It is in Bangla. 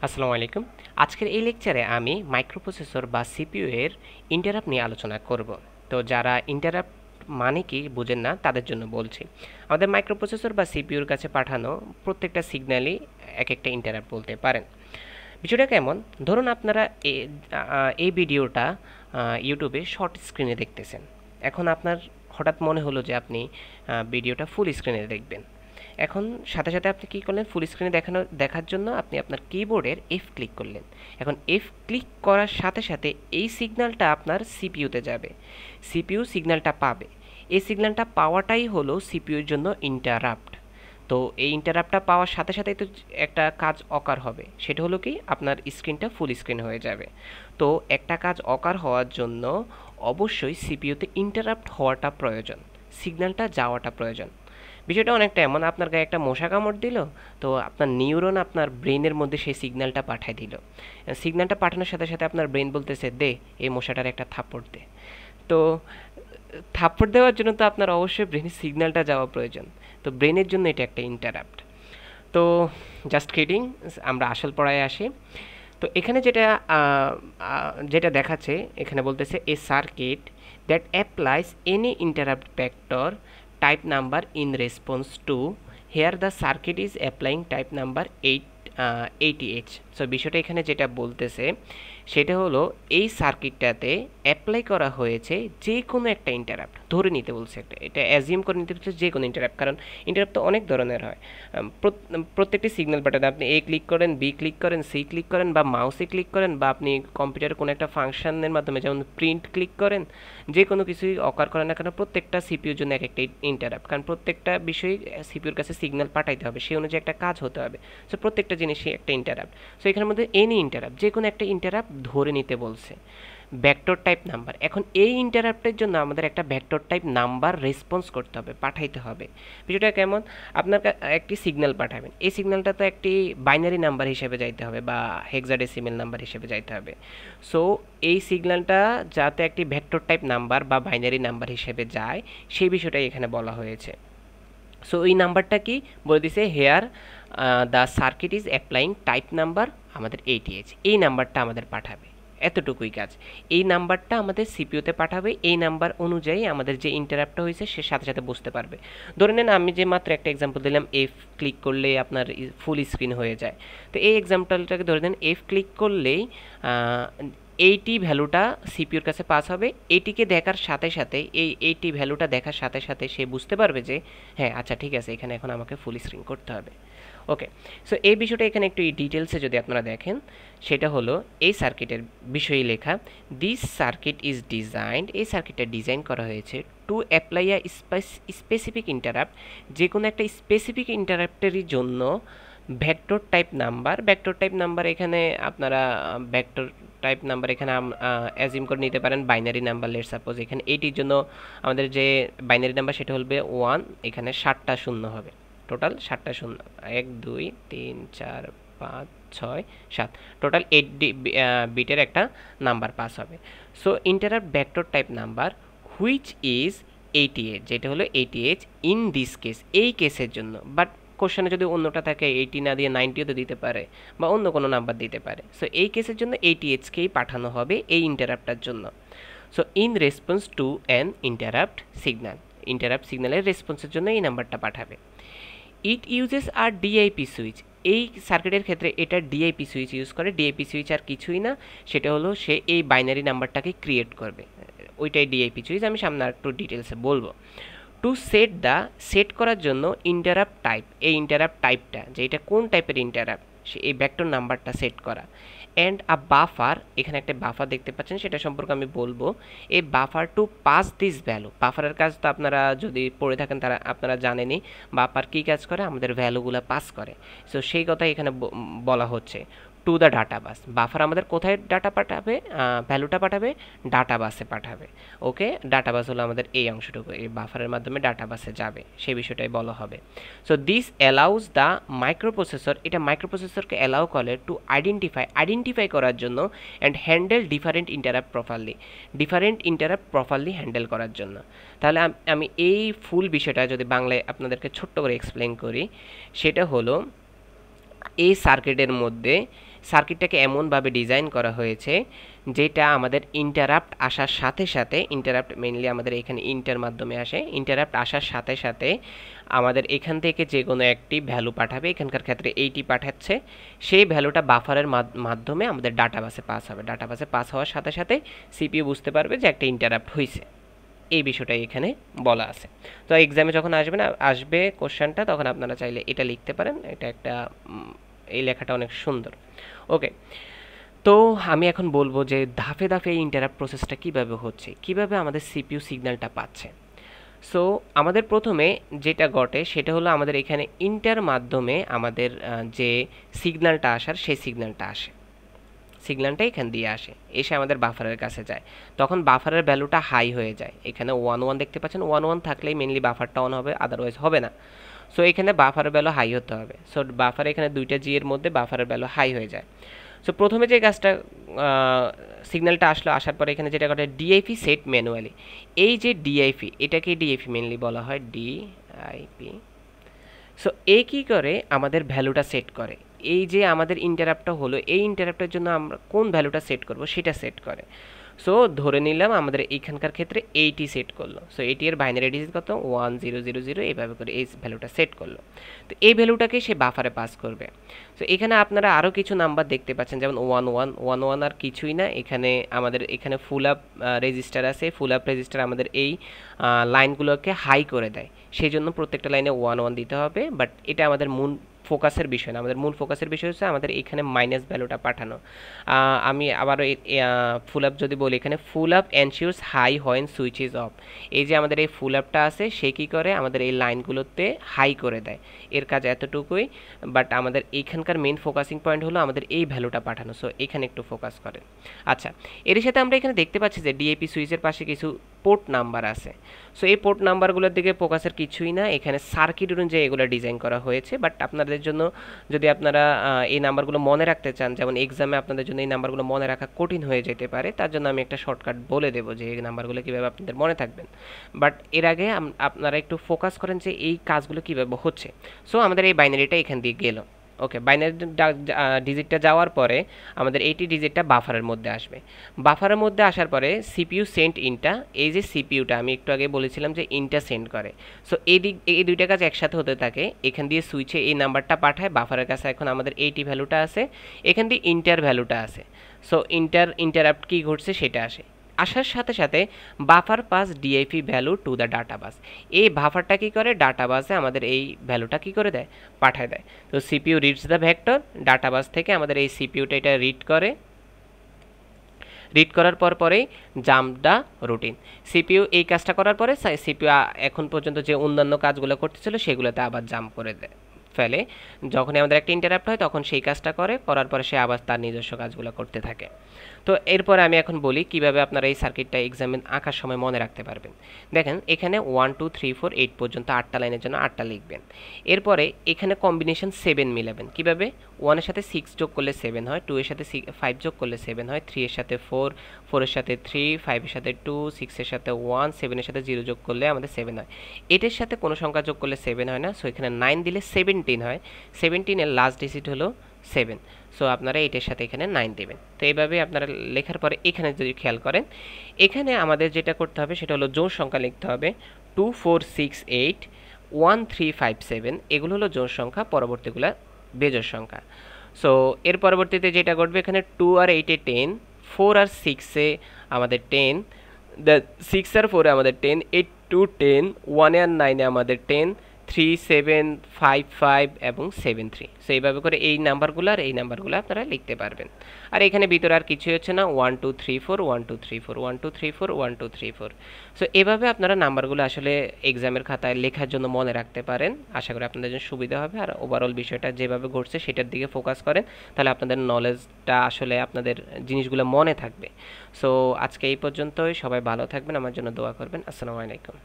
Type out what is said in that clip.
আসসালামু আলাইকুম। আজকের এই লেকচারে আমি মাইক্রোপ্রসেসর বা সিপিইউ এর ইন্টারাপ্ট নিয়ে আলোচনা করব। তো যারা ইন্টারাপ্ট মানে কি বুঝেন না তাদের জন্য বলছি। আমাদের মাইক্রোপ্রসেসর বা সিপিইউর কাছে পাঠানো প্রত্যেকটা সিগন্যালই এক একটা ইন্টারাপ্ট বলতে পারেন। বিষয়টা কেমন? ধরুন আপনারা এই ভিডিওটা ইউটিউবে শর্ট স্ক্রিনে দেখতেছেন। এখন আপনার হঠাৎ মনে হলো যে আপনি ভিডিওটা ফুল স্ক্রিনে দেখবেন। এখন সাথে সাথে আপনি কী করলেন, ফুল স্ক্রিনে দেখার জন্য আপনি আপনার কিবোর্ডের এফ ক্লিক করলেন। এখন এফ ক্লিক করার সাথে সাথে এই সিগন্যালটা আপনার সিপিইউতে যাবে, সিপিইউ সিগন্যালটা পাবে। এই সিগন্যালটা পাওয়াটাই হলো সিপিইউর জন্য ইন্টারাপ্ট। তো এই ইন্টারাপ্টটা পাওয়ার সাথে সাথেই তো একটা কাজ অকার হবে, সেটা হলো কি আপনার স্ক্রিনটা ফুল স্ক্রিন হয়ে যাবে। তো একটা কাজ অকার হওয়ার জন্য অবশ্যই সিপিইউতে ইন্টারাপ্ট হওয়াটা প্রয়োজন, সিগন্যালটা যাওয়াটা প্রয়োজন। বিষয়টা অনেকটা এমন, আপনার গায়ে একটা মশা কামড় দিল, তো আপনার নিউরন আপনার ব্রেনের মধ্যে সেই সিগন্যালটা পাঠিয়ে দিল। সিগন্যালটা পাঠানোর সাথে সাথে আপনার ব্রেন বলতেছে দে এই মশাটার একটা থাপ্পড় দে। তো থাপ্পড় দেওয়ার জন্য তো আপনার অবশ্যই ব্রেনের সিগন্যালটা যাওয়া প্রয়োজন। তো ব্রেনের জন্য এটা একটা ইন্টারাপ্ট। তো জাস্ট কিডিং, আমরা আসল পড়ায় আসি। তো এখানে যেটা দেখাচ্ছে, এখানে বলতেছে a circuit that applies any interrupt vector type number in response to here the circuit is applying type number 80H। So বিষয়টা এখানে যেটা বলতেছে সেটা হলো এই সার্কিটটাতে অ্যাপ্লাই করা হয়েছে যে কোনো একটা ইন্টারাপ্ট ধরে নিতে বলছে, এটা অ্যাজিউম করে নিতে বলছে যে কোনো ইন্টারাপ্ট, কারণ ইন্টারাপ্ট তো অনেক ধরনের হয়। প্রত্যেকটি সিগন্যাল পাঠাতে আপনি এ ক্লিক করেন, বি ক্লিক করেন, সি ক্লিক করেন, বা মাউসে ক্লিক করেন, বা আপনি কম্পিউটারে কোনো একটা ফাংশনের মাধ্যমে যেমন প্রিন্ট ক্লিক করেন, যে কোনো কিছুই অকার করেন না কেন প্রত্যেকটা সিপিইউর জন্য এক একটা ইন্টারাপ্ট, কারণ প্রত্যেকটা বিষয়ই সিপিইউর কাছে সিগন্যাল পাঠাইতে হবে, সেই অনুযায়ী একটা কাজ হতে হবে। সো প্রত্যেকটা জিনিসই একটা ইন্টারাপ্ট। সো এখানের মধ্যে এনি ইন্টারাপ্ট, যে কোনো একটা ইন্টারাপ্ট ধরে নিতে বলছে। ভেক্টর টাইপ নাম্বার, এখন এই ইন্টারাপ্টের জন্য আমাদের একটা ভেক্টর টাইপ নাম্বার রেসপন্স করতে হবে, পাঠাইতে হবে। বিষয়টা কেমন, আপনার একটি সিগন্যাল পাঠাবেন, এই সিগন্যালটা তো একটি বাইনারি নাম্বার হিসেবে যাইতে হবে বা হেক্সাডেসিমেল নাম্বার হিসেবে যাইতে হবে। সো এই সিগন্যালটা যাতে একটি ভেক্টর টাইপ নাম্বার বা বাইনারি নাম্বার হিসেবে যায়, সেই বিষয়টাই এখানে বলা হয়েছে। সো এই নাম্বারটা কি বলে দিছে, here the circuit is applying type number আমাদের 80H, এই নাম্বারটা আমাদের পাঠাবে। এতটুকুই কাজ। এই নাম্বারটা আমাদের সিপিইউতে পাঠাবে, এই নাম্বার অনুযায়ী আমাদের যে ইন্টারাপ্টটা হয়েছে সে সাথে সাথে বুঝতে পারবে। ধরে নেন আমি যে মাত্র একটা এক্সাম্পল দিলাম, এফ ক্লিক করলে আপনার ফুল স্ক্রিন হয়ে যায়। তো এই এক্সাম্পলটাকে ধরে নেন এফ ক্লিক করলেই 80 ভ্যালুটা সিপিইউর কাছে পাস হবে। এটিকে দেখার সাথে সাথে এই 80 ভ্যালুটা দেখার সাথে সাথে সে বুঝতে পারবে যে হ্যাঁ আচ্ছা ঠিক আছে, এখানে এখন আমাকে ফুল স্ক্রিন করতে হবে। ওকে, সো এই বিষয়টা এখানে একটু ডিটেলসে যদি আপনারা দেখেন, সেটা হলো এই সার্কিটের বিষয়ে লেখা, দিস সার্কিট ইজ ডিজাইনড, এই সার্কিটটা ডিজাইন করা হয়েছে to apply a specific interrupt, যে কোনো একটা স্পেসিফিক ইন্টারাপ্টেরই জন্য vector type number. Vector type number এখানে আপনারা ভেক্টর টাইপ নাম্বার এখানে অ্যাজিউম করে নিতে পারেন বাইনারি নাম্বার। লেট সাপোজ এখানে এইটির জন্য আমাদের যে বাইনারি নাম্বার সেটা হবে 1, এখানে 7টা শূন্য হবে, টোটাল 7টা শূন্য, 1 2 3 4 5 6 7, টোটাল 8 বিটের একটা নাম্বার পাস হবে। So interrupt vector type number which is 80H, যেটা হলো 80H ইন দিস কেস, এই কেসের জন্য। বাট কোশ্চেনে যদি অন্যটা থাকে 80 না দিয়ে 90ও তো দিতে পারে বা অন্য কোনো নাম্বার দিতে পারে। সো এই কেসের জন্য 80Hকেই পাঠানো হবে এই ইন্টারাপ্টটার জন্য। So in response to an interrupt signal, interrupt সিগন্যালের রেসপন্সের জন্য এই নাম্বারটা পাঠাবে। It uses our DIP switch, এই সার্কিটের ক্ষেত্রে এটা ডিআইপি সুইচ ইউজ করে। ডিআইপি সুইচ আর কিছুই না, সেটা হলো সে এই বাইনারি নাম্বারটাকে ক্রিয়েট করবে, ওইটাই ডিআইপি সুইচ। আমি সামনে একটু ডিটেলসে বলবো। টু সেট করার জন্য ইন্টারাপ্ট টাইপ, এই ইন্টারাপ্ট টাইপটা যে এটা কোন টাইপের ইন্টারাপ্ট সে এই ভেক্টর নাম্বারটা সেট করা। অ্যান্ড আ বাফার, এখানে একটা বাফার দেখতে পাচ্ছেন, সেটা সম্পর্কে আমি বলবো। এই buffer to pass this value, বাফারের কাজ তো আপনারা যদি পড়ে থাকেন তারা আপনারা জানেনই, বাফার কী কাজ করে, আমাদের ভ্যালুগুলো পাস করে। সো সেই কথাই এখানে বলা হচ্ছে, to the data bus. Buffer আমাদের কোথায় ডাটা পাঠাবে, ভ্যালুটা পাঠাবে ডাটা বাসে পাঠাবে। ওকে, ডাটা বাস হলো আমাদের এই অংশটুকু, এই বাফারের মাধ্যমে ডাটা বাসে যাবে, সেই বিষয়টাই বলা হবে। So this allows the microprocessor, এটা মাইক্রোপ্রসেসরকে অ্যালাউ করে টু আইডেন্টিফাই করার জন্য and handle different interrupt properly, different interrupt properly handle করার জন্য। তাহলে আমি এই ফুল বিষয়টা যদি বাংলায় আপনাদেরকে ছোট্ট করে এক্সপ্লেন করি, সেটা হলো এই সার্কিটের মধ্যে সার্কিটটাকে এমনভাবে ডিজাইন করা হয়েছে যেটা আমাদের ইন্টারাপ্ট আসার সাথে সাথে, ইন্টারাপ্ট মেইনলি আমাদের এখানে ইন্টার মাধ্যমে আসে, ইন্টারাপ্ট আসার সাথে সাথে আমাদের এখান থেকে যে কোনো একটি ভ্যালু পাঠাবে, এখানকার ক্ষেত্রে এইটি পাঠাচ্ছে, সেই ভ্যালুটা বাফারের মাধ্যমে আমাদের ডাটাবাসে পাস হবে। ডাটাবাসে পাস হওয়ার সাথে সাথে সিপিইউ বুঝতে পারবে যে একটা ইন্টারাপ্ট হয়েছে, এই বিষয়টাই এখানে বলা আছে। তো এক্সামে যখন আসবে কোশ্চেনটা, তখন আপনারা চাইলে এটা লিখতে পারেন। এটা একটা এই লেখাটা অনেক সুন্দর। ওকে, তো আমি এখন বলবো যে ধাপে ধাপে এই ইন্টারাপ্ট প্রসেসটা কিভাবে হচ্ছে, কিভাবে আমাদের সিপিইউ সিগন্যালটা পাচ্ছে। সো আমাদের প্রথমে যেটা ঘটে সেটা হলো আমাদের এখানে ইন্টার মাধ্যমে আমাদের যে সিগন্যালটা আসার, সেই সিগন্যালটা আসে, সিগন্যালটা এখান দিয়ে আসে, এসে আমাদের বাফারের কাছে যায়। তখন বাফারের ভ্যালুটা হাই হয়ে যায়। এখানে 1 দেখতে পাচ্ছেন, 1 থাকলেই মেনলি বাফারটা অন হবে, আদারওয়াইজ হবে না। সো এখানে বাফারের ভ্যালু হাই হতে হবে। সো বাফার এখানে দুইটা জি এর মধ্যে বাফারের ভ্যালু হাই হয়ে যায়। সো প্রথমে যে কাজটা, সিগন্যালটা আসার পরে এখানে যেটা ঘটে, ডিআইপি সেট ম্যানুয়ালি। এই যে ডিআইপি, এটাকে ডিআইপি মেনলি বলা হয়, ডিআইপি। সো এ কী করে, আমাদের ভ্যালুটা সেট করে। এই যে আমাদের ইন্টারাপ্টটা হলো, এই ইন্টারাপ্টের জন্য আমরা কোন ভ্যালুটা সেট করব সেটা সেট করে। সো ধরে নিলাম আমাদের এইখানকার ক্ষেত্রে 80 সেট করলো। সো 80 এর বাইনারি ডিজিট কত, 1000, এইভাবে করে এই ভ্যালুটা সেট করলো। তো এই ভ্যালুটাকে সে বাফারে পাস করবে। সো এখানে আপনারা আরও কিছু নাম্বার দেখতে পাচ্ছেন, যেমন 11 আর কিছুই না, এখানে আমাদের এখানে ফুল আপ রেজিস্টার আছে। ফুল আপ রেজিস্টার আমাদের এই লাইনগুলোকে হাই করে দেয়, সেই জন্য প্রত্যেকটা লাইনে 11 দিতে হবে। বাট এটা আমাদের মূল ফোকাসের বিষয় না। আমাদের মূল ফোকাসের বিষয় হচ্ছে আমাদের এখানে মাইনাস ভ্যালুটা পাঠানো। আমি আবারও ফুল আপ যদি বলি, এখানে pull up ensures high when switch is off. এই যে আমাদের এই ফুল আপটা আছে, সে কী করে, আমাদের এই লাইনগুলোতে হাই করে দেয়। এর কাজ এতটুকুই। বাট আমাদের এইখানকার মেইন ফোকাসিং পয়েন্ট হলো আমাদের এই ভ্যালুটা পাঠানো। সো এখানে একটু ফোকাস করেন। আচ্ছা, এর সাথে আমরা এখানে দেখতে পাচ্ছি যে ডিএপি সুইচের পাশে কিছু পোর্ট নাম্বার আছে। সো এই পোর্ট নাম্বারগুলোর দিকে ফোকাসের কিছুই না, এখানে সার্কিট অনুযায়ী এগুলো ডিজাইন করা হয়েছে। বাট আপনাদের জন্য যদি আপনারা এই নাম্বারগুলো মনে রাখতে চান, যেমন এক্সামে আপনাদের জন্য এই নাম্বারগুলো মনে রাখা কঠিন হয়ে যেতে পারে, তার জন্য আমি একটা শর্টকাট বলে দেবো যে এই নাম্বারগুলো কীভাবে আপনাদের মনে থাকবেন। বাট এর আগে আপনারা একটু ফোকাস করেন যে এই কাজগুলো কীভাবে হচ্ছে। সো আমাদের এই বাইনারিটা এখান দিয়ে গেল। ওকে, বাইনারি ডিজিটটা যাওয়ার পরে আমাদের 80 ডিজিটটা বাফারের মধ্যে আসবে। বাফারের মধ্যে আসার পরে সিপিইউ সেন্ট ইনটা, এই যে সিপিইউটা আমি একটু আগে বলেছিলাম যে ইনটা সেন্ড করে। সো এই দুইটা কাজ একসাথে হতে থাকে। এখান দিয়ে সুইচে এই নাম্বারটা পাঠায়, বাফারের কাছে এখন আমাদের 80 ভ্যালুটা আছে, এখান দিয়ে ইন্টার ভ্যালুটা আছে। সো ইন্টারাপ্ট কী ঘটছে সেটা আসে, আসার সাথে সাথে buffer pass DIP value to the data bus. এই বাফারটা কী করে, ডাটাবাসে আমাদের এই ভ্যালুটা কী করে দেয়, পাঠায় দেয়। তো সিপিইউ রিডস দ্য ভেক্টর, ডাটাবাস থেকে আমাদের এই সিপিইউটা এটা রিড করে। রিড করার পরেই জাম্প দ্য রুটিন। সিপিইউ এই কাজটা করার পরে সিপিইউ এখন পর্যন্ত যে অন্যান্য কাজগুলো করতেছিল সেগুলোতে আবার জাম্প করে ফেলে। যখনই আমাদের একটা ইন্টারাপ্ট হয় তখন সেই কাজটা করার পরে সে আবার তার নিজস্ব কাজগুলো করতে থাকে। তো এরপরে আমি এখন বলি কিভাবে আপনারা এই সার্কিটটা এক্সামে আঁকার সময় মনে রাখতে পারবেন। দেখেন এখানে 1 2 3 4 8 পর্যন্ত 8টা লাইনের জন্য 8টা লিখবেন। এরপরে এখানে কম্বিনেশন 7 মিলাবেন। কিভাবে, 1 এর সাথে 6 যোগ করলে 7 হয়, 2 এর সাথে 5 যোগ করলে 7 হয়, 3 এর সাথে 4, 4 এর সাথে 3, 5 এর সাথে 2, 6 এর সাথে 1, 7 এর সাথে 0 যোগ করলে আমাদের 7 হয়। 8 এর সাথে কোনো সংখ্যা যোগ করলে 7 হয় না। সো এখানে 9 দিলে 17 হয়। 17 এর লাস্ট ডিজিট হলো 7। সো আপনারা এটার সাথে এখানে 9 দেবেন। তো এইভাবে আপনারা লেখার পরে এখানে যদি খেয়াল করেন, এখানে আমাদের যেটা করতে হবে সেটা হলো জোড় সংখ্যা লিখতে হবে 2 4 6 8 1 3 5 7। এগুলো হলো জোড় সংখ্যা, পরবর্তীগুলো বেজোড় সংখ্যা। সো এর পরবর্তীতে যেটা ঘটবে, এখানে 2 আর 8 এ 10, 4 আর 6 এ আমাদের 10, 6 আর 4 এ আমাদের 10, 8 2 10, 1 আর 9 এ আমাদের 10, 3 7 5 5 এবং 7 3। সো এইভাবে করে এই নাম্বারগুলো আর এই নাম্বারগুলো আপনারা লিখতে পারবেন। আর এখানে ভিতরে আর কিছুই হচ্ছে না, 1 2 3 4 1 2 3 4 1 2 3 4 1 2 3 4। সো এভাবে আপনারা নাম্বারগুলো আসলে এক্সামের খাতায় লেখার জন্য মনে রাখতে পারেন। আশা করি আপনাদের জন্য সুবিধা হবে। আর ওভারঅল বিষয়টা যেভাবে ঘটছে সেটার দিকে ফোকাস করেন, তাহলে আপনাদের নলেজটা আসলে আপনাদের জিনিসগুলো মনে থাকবে। সো আজকে এই পর্যন্তই। সবাই ভালো থাকবেন, আমার জন্য দোয়া করবেন। আসসালামু আলাইকুম।